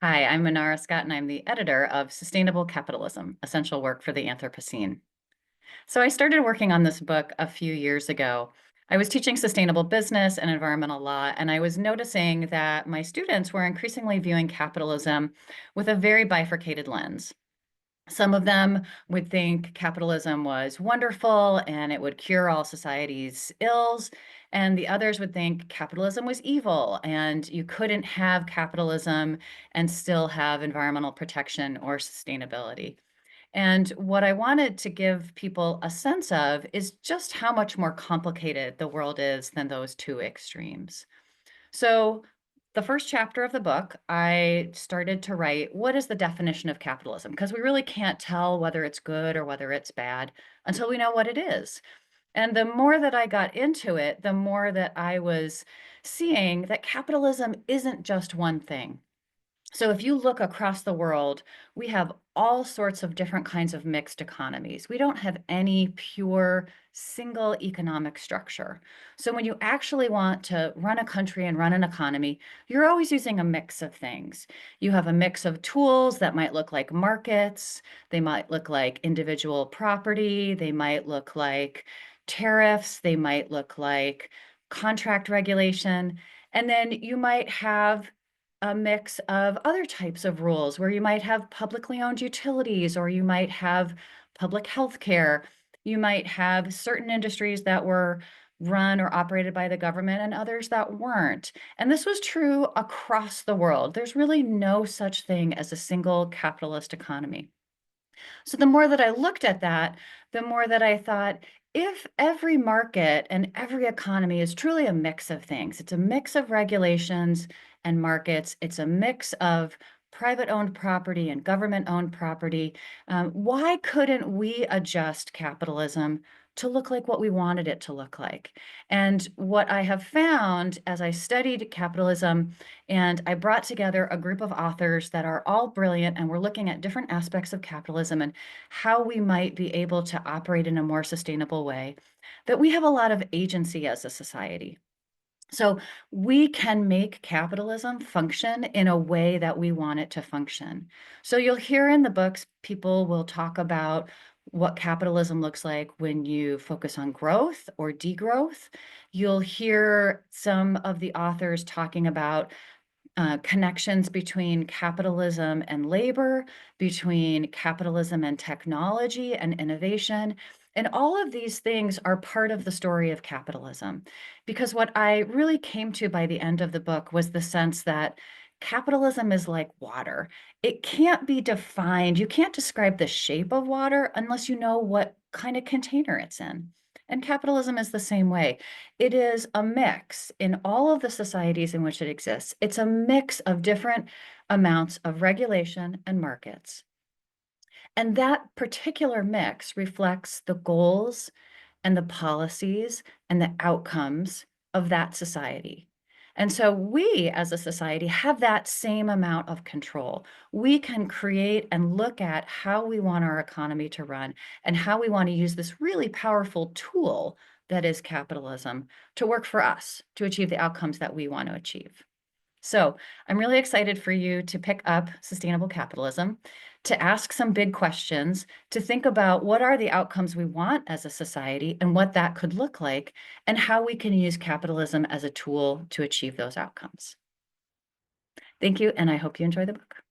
Hi, I'm Inara Scott, and I'm the editor of Sustainable Capitalism, Essential Work for the Anthropocene. So I started working on this book a few years ago. I was teaching sustainable business and environmental law, and I was noticing that my students were increasingly viewing capitalism with a very bifurcated lens. Some of them would think capitalism was wonderful and it would cure all society's ills. And the others would think capitalism was evil and you couldn't have capitalism and still have environmental protection or sustainability. And what I wanted to give people a sense of is just how much more complicated the world is than those two extremes. So, the first chapter of the book, I started to write what is the definition of capitalism? Because we really can't tell whether it's good or whether it's bad until we know what it is. And the more that I got into it, the more that I was seeing that capitalism isn't just one thing. So if you look across the world, we have all sorts of different kinds of mixed economies. We don't have any pure single economic structure. So when you actually want to run a country and run an economy, you're always using a mix of things. You have a mix of tools that might look like markets, they might look like individual property, they might look like tariffs, they might look like contract regulation, and then you might have a mix of other types of rules where you might have publicly owned utilities or you might have public health care. You might have certain industries that were run or operated by the government and others that weren't. And this was true across the world. There's really no such thing as a single capitalist economy. So the more that I looked at that, the more that I thought, if every market and every economy is truly a mix of things, it's a mix of regulations and markets, it's a mix of private owned property and government owned property, why couldn't we adjust capitalism to look like what we wanted it to look like? And what I have found as I studied capitalism and I brought together a group of authors that are all brilliant, and we're looking at different aspects of capitalism and how we might be able to operate in a more sustainable way, that we have a lot of agency as a society. So we can make capitalism function in a way that we want it to function. So you'll hear in the books, people will talk about what capitalism looks like when you focus on growth or degrowth. You'll hear some of the authors talking about connections between capitalism and labor, between capitalism and technology and innovation. And all of these things are part of the story of capitalism. Because what I really came to by the end of the book was the sense that capitalism is like water. It can't be defined. You can't describe the shape of water unless you know what kind of container it's in. And capitalism is the same way. It is a mix in all of the societies in which it exists. It's a mix of different amounts of regulation and markets. And that particular mix reflects the goals and the policies and the outcomes of that society. And so we as a society have that same amount of control. We can create and look at how we want our economy to run and how we want to use this really powerful tool that is capitalism to work for us to achieve the outcomes that we want to achieve. So I'm really excited for you to pick up sustainable capitalism, to ask some big questions, to think about what are the outcomes we want as a society and what that could look like, and how we can use capitalism as a tool to achieve those outcomes. Thank you, and I hope you enjoy the book.